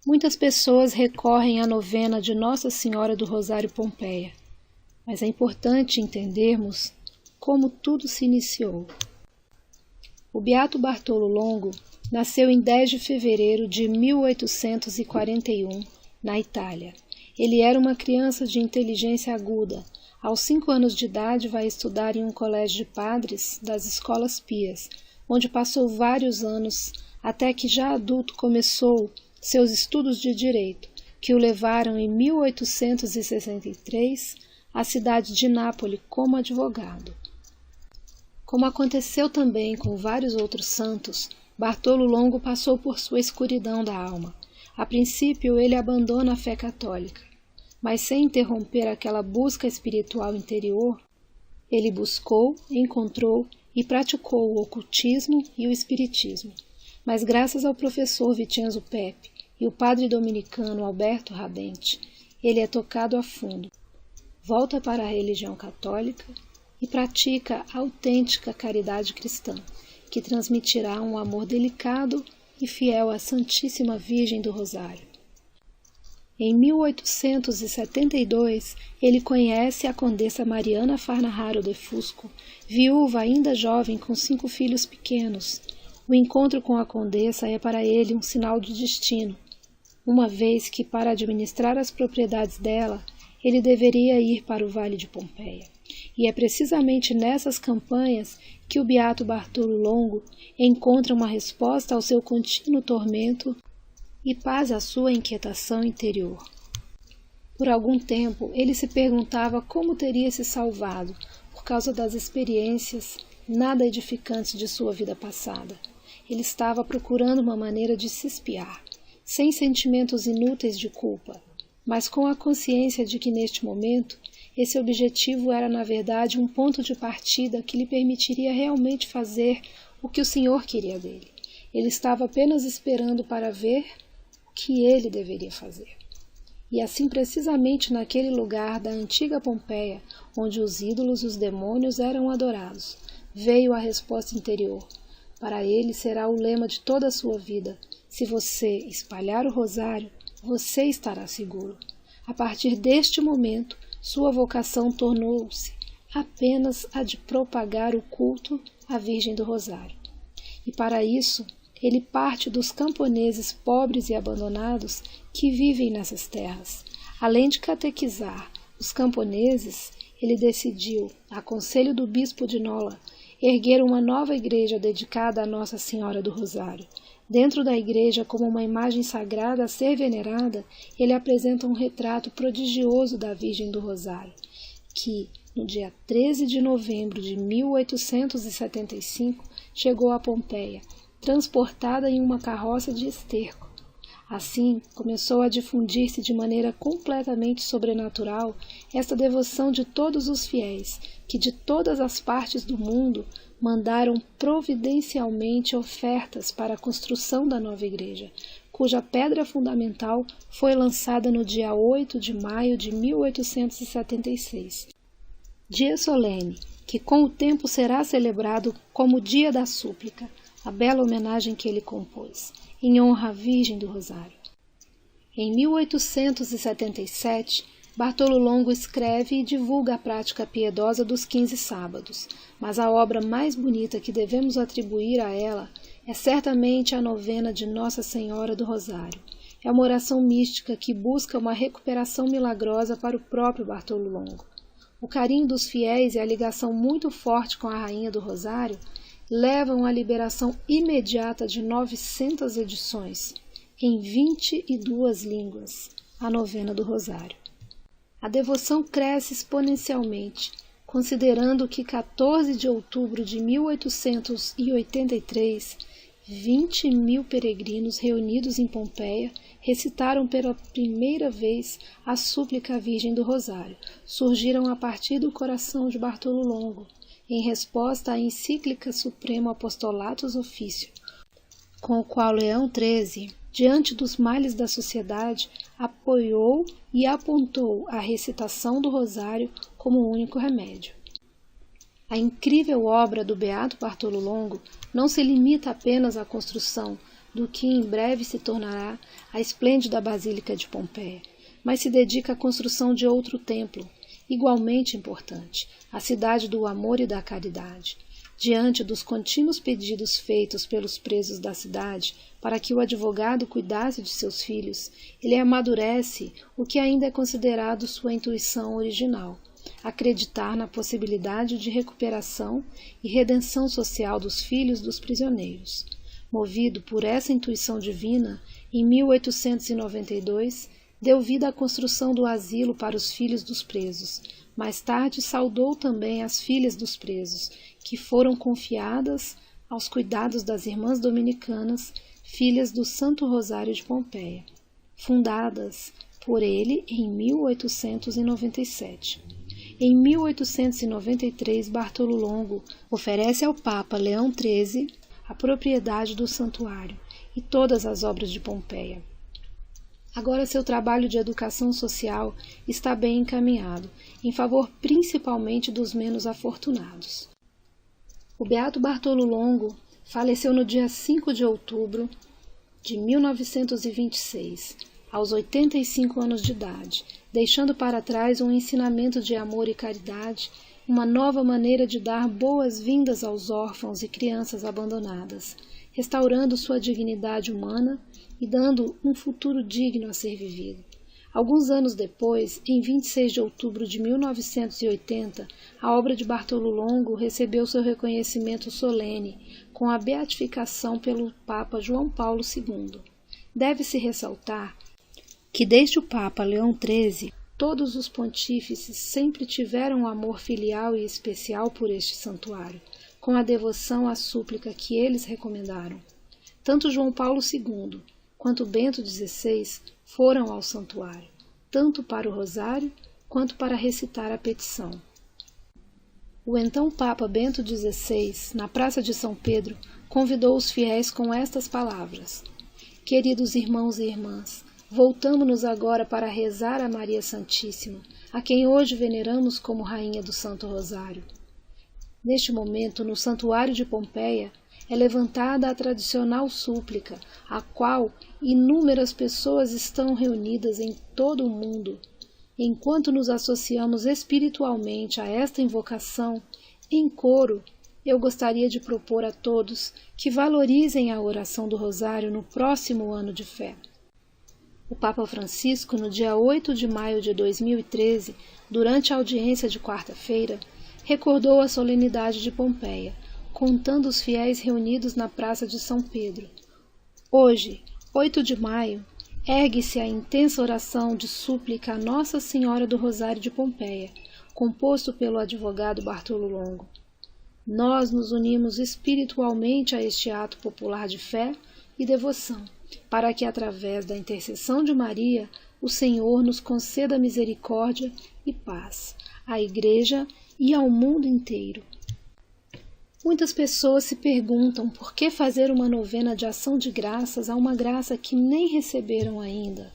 Muitas pessoas recorrem à novena de Nossa Senhora do Rosário Pompeia, mas é importante entendermos como tudo se iniciou. O Beato Bartolo Longo nasceu em 10 de fevereiro de 1841, na Itália. Ele era uma criança de inteligência aguda. Aos 5 anos de idade vai estudar em um colégio de padres das escolas pias, onde passou vários anos, até que já adulto começou seus estudos de direito, que o levaram em 1863 à cidade de Nápoles como advogado. Como aconteceu também com vários outros santos, Bartolo Longo passou por sua escuridão da alma. A princípio ele abandona a fé católica, mas sem interromper aquela busca espiritual interior, ele buscou, encontrou e praticou o ocultismo e o espiritismo. Mas graças ao professor Vincenzo Pepe e o padre dominicano Alberto Rabente, ele é tocado a fundo, volta para a religião católica e pratica a autêntica caridade cristã, que transmitirá um amor delicado e fiel à Santíssima Virgem do Rosário. Em 1872, ele conhece a condessa Mariana Farnaharo de Fusco, viúva ainda jovem com 5 filhos pequenos. O encontro com a condessa é para ele um sinal de destino, uma vez que, para administrar as propriedades dela, ele deveria ir para o Vale de Pompeia. E é precisamente nessas campanhas que o Beato Bartolo Longo encontra uma resposta ao seu contínuo tormento e paz à sua inquietação interior. Por algum tempo, ele se perguntava como teria se salvado por causa das experiências nada edificantes de sua vida passada. Ele estava procurando uma maneira de se espiar, sem sentimentos inúteis de culpa, mas com a consciência de que neste momento esse objetivo era na verdade um ponto de partida que lhe permitiria realmente fazer o que o Senhor queria dele. Ele estava apenas esperando para ver o que ele deveria fazer. E assim precisamente naquele lugar da antiga Pompeia, onde os ídolos e os demônios eram adorados, veio a resposta interior. Para ele será o lema de toda a sua vida: se você espalhar o rosário, você estará seguro. A partir deste momento, sua vocação tornou-se apenas a de propagar o culto à Virgem do Rosário. E para isso, ele parte dos camponeses pobres e abandonados que vivem nessas terras. Além de catequizar os camponeses, ele decidiu, a conselho do bispo de Nola, erguer uma nova igreja dedicada a Nossa Senhora do Rosário. Dentro da igreja, como uma imagem sagrada a ser venerada, ele apresenta um retrato prodigioso da Virgem do Rosário, que, no dia 13 de novembro de 1875, chegou a Pompeia, transportada em uma carroça de esterco. Assim, começou a difundir-se de maneira completamente sobrenatural esta devoção de todos os fiéis, que de todas as partes do mundo mandaram providencialmente ofertas para a construção da nova igreja, cuja pedra fundamental foi lançada no dia 8 de maio de 1876. Dia solene, que com o tempo será celebrado como Dia da Súplica, a bela homenagem que ele compôs, em honra à Virgem do Rosário. Em 1877, Bartolo Longo escreve e divulga a prática piedosa dos 15 sábados, mas a obra mais bonita que devemos atribuir a ela é certamente a novena de Nossa Senhora do Rosário. É uma oração mística que busca uma recuperação milagrosa para o próprio Bartolo Longo. O carinho dos fiéis e a ligação muito forte com a Rainha do Rosário levam à liberação imediata de 900 edições, em 22 línguas, a novena do Rosário. A devoção cresce exponencialmente, considerando que 14 de outubro de 1883, 20.000 peregrinos reunidos em Pompeia recitaram pela primeira vez a súplica à Virgem do Rosário. Surgiram a partir do coração de Bartolo Longo, em resposta à encíclica Supremo Apostolatus Officio, com o qual Leão XIII, diante dos males da sociedade, apoiou e apontou a recitação do Rosário como o único remédio. A incrível obra do Beato Bartolo Longo não se limita apenas à construção, do que em breve se tornará a esplêndida Basílica de Pompeia, mas se dedica à construção de outro templo, igualmente importante, a cidade do amor e da caridade. Diante dos contínuos pedidos feitos pelos presos da cidade para que o advogado cuidasse de seus filhos, ele amadurece o que ainda é considerado sua intuição original, acreditar na possibilidade de recuperação e redenção social dos filhos dos prisioneiros. Movido por essa intuição divina, em 1892, deu vida à construção do asilo para os filhos dos presos. Mais tarde saudou também as filhas dos presos, que foram confiadas aos cuidados das irmãs dominicanas, filhas do Santo Rosário de Pompeia, fundadas por ele em 1897. Em 1893, Bartolo Longo oferece ao Papa Leão XIII a propriedade do santuário e todas as obras de Pompeia. Agora seu trabalho de educação social está bem encaminhado, em favor principalmente dos menos afortunados. O beato Bartolo Longo faleceu no dia 5 de outubro de 1926, aos 85 anos de idade, deixando para trás um ensinamento de amor e caridade, uma nova maneira de dar boas-vindas aos órfãos e crianças abandonadas, restaurando sua dignidade humana e dando um futuro digno a ser vivido. Alguns anos depois, em 26 de outubro de 1980, a obra de Bartolo Longo recebeu seu reconhecimento solene com a beatificação pelo Papa João Paulo II. Deve-se ressaltar que desde o Papa Leão XIII, todos os pontífices sempre tiveram um amor filial e especial por este santuário, com a devoção à súplica que eles recomendaram. Tanto João Paulo II quanto Bento XVI foram ao santuário, tanto para o rosário quanto para recitar a petição. O então Papa Bento XVI, na Praça de São Pedro, convidou os fiéis com estas palavras: Queridos irmãos e irmãs, voltamo-nos agora para rezar a Maria Santíssima, a quem hoje veneramos como Rainha do Santo Rosário. Neste momento, no Santuário de Pompeia, é levantada a tradicional súplica, a qual inúmeras pessoas estão reunidas em todo o mundo. Enquanto nos associamos espiritualmente a esta invocação, em coro, eu gostaria de propor a todos que valorizem a oração do Rosário no próximo ano de fé. O Papa Francisco, no dia 8 de maio de 2013, durante a audiência de quarta-feira, recordou a solenidade de Pompeia, contando os fiéis reunidos na Praça de São Pedro. Hoje, 8 de maio, ergue-se a intensa oração de súplica a Nossa Senhora do Rosário de Pompeia, composto pelo advogado Bartolo Longo. Nós nos unimos espiritualmente a este ato popular de fé e devoção, para que, através da intercessão de Maria, o Senhor nos conceda misericórdia e paz, à Igreja e ao mundo inteiro. Muitas pessoas se perguntam por que fazer uma novena de ação de graças a uma graça que nem receberam ainda.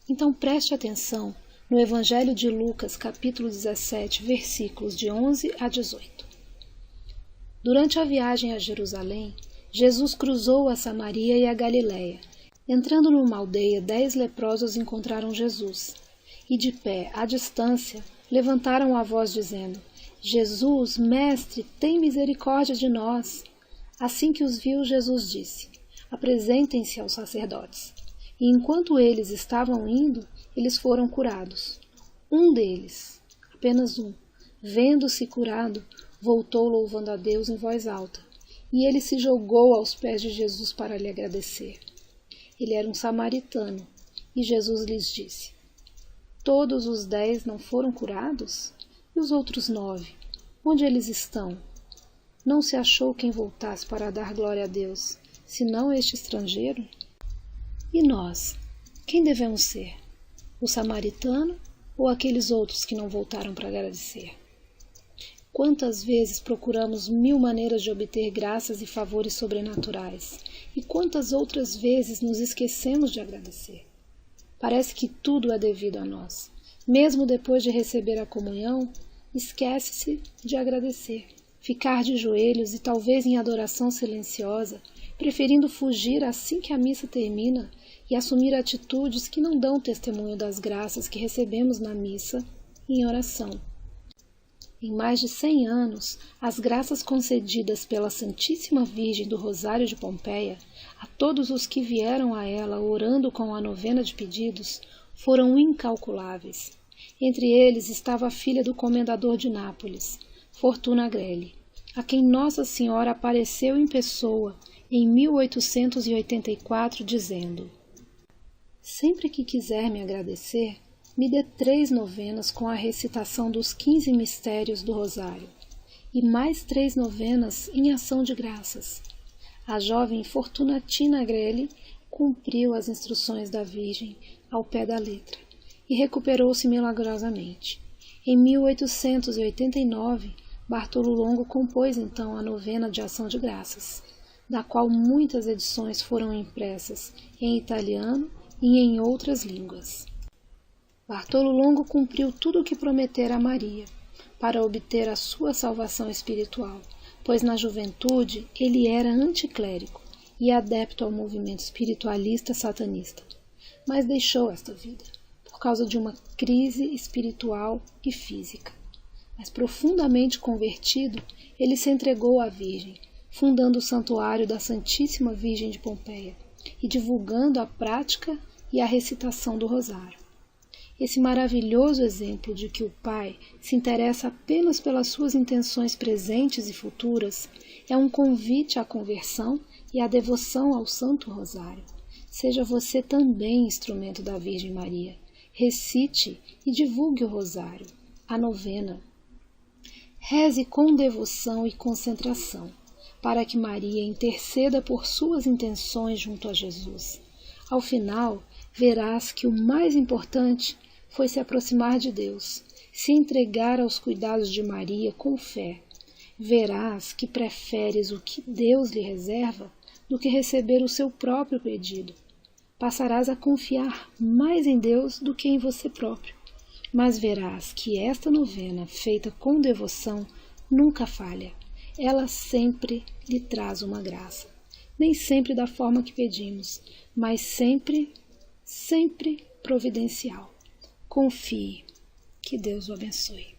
Então preste atenção no Evangelho de Lucas, capítulo 17, versículos de 11 a 18. Durante a viagem a Jerusalém, Jesus cruzou a Samaria e a Galiléia. Entrando numa aldeia, 10 leprosos encontraram Jesus, e de pé, à distância, levantaram a voz dizendo: Jesus, mestre, tem misericórdia de nós. Assim que os viu, Jesus disse: apresentem-se aos sacerdotes. E enquanto eles estavam indo, eles foram curados. Um deles, apenas um, vendo-se curado, voltou louvando a Deus em voz alta. E ele se jogou aos pés de Jesus para lhe agradecer. Ele era um samaritano, e Jesus lhes disse: todos os 10 não foram curados? E os outros 9, onde eles estão? Não se achou quem voltasse para dar glória a Deus, senão este estrangeiro? E nós, quem devemos ser? O samaritano ou aqueles outros que não voltaram para agradecer? Quantas vezes procuramos 1000 maneiras de obter graças e favores sobrenaturais, e quantas outras vezes nos esquecemos de agradecer? Parece que tudo é devido a nós. Mesmo depois de receber a comunhão, esquece-se de agradecer. Ficar de joelhos e talvez em adoração silenciosa preferindo fugir assim que a missa termina e assumir atitudes que não dão testemunho das graças que recebemos na missa e em oração. Em mais de 100 anos, as graças concedidas pela Santíssima Virgem do Rosário de Pompeia a todos os que vieram a ela orando com a novena de pedidos foram incalculáveis. Entre eles estava a filha do comendador de Nápoles, Fortuna Grelli, a quem Nossa Senhora apareceu em pessoa em 1884, dizendo: sempre que quiser me agradecer, me dê 3 novenas com a recitação dos 15 mistérios do Rosário, e mais 3 novenas em ação de graças. A jovem Fortunatina Grelli cumpriu as instruções da Virgem ao pé da letra e recuperou-se milagrosamente. Em 1889, Bartolo Longo compôs então a novena de ação de graças, da qual muitas edições foram impressas em italiano e em outras línguas. Bartolo Longo cumpriu tudo o que prometera a Maria, para obter a sua salvação espiritual, pois na juventude ele era anticlérigo e adepto ao movimento espiritualista satanista, mas deixou esta vida por causa de uma crise espiritual e física. Mas profundamente convertido, ele se entregou à Virgem, fundando o Santuário da Santíssima Virgem de Pompeia e divulgando a prática e a recitação do Rosário. Esse maravilhoso exemplo de que o Pai se interessa apenas pelas suas intenções presentes e futuras é um convite à conversão e à devoção ao Santo Rosário. Seja você também instrumento da Virgem Maria. Recite e divulgue o Rosário, a novena. Reze com devoção e concentração, para que Maria interceda por suas intenções junto a Jesus. Ao final, verás que o mais importante foi se aproximar de Deus, se entregar aos cuidados de Maria com fé. Verás que preferes o que Deus lhe reserva do que receber o seu próprio pedido. Passarás a confiar mais em Deus do que em você próprio. Mas verás que esta novena, feita com devoção, nunca falha. Ela sempre lhe traz uma graça. Nem sempre da forma que pedimos, mas sempre providencial. Confie. Que Deus o abençoe.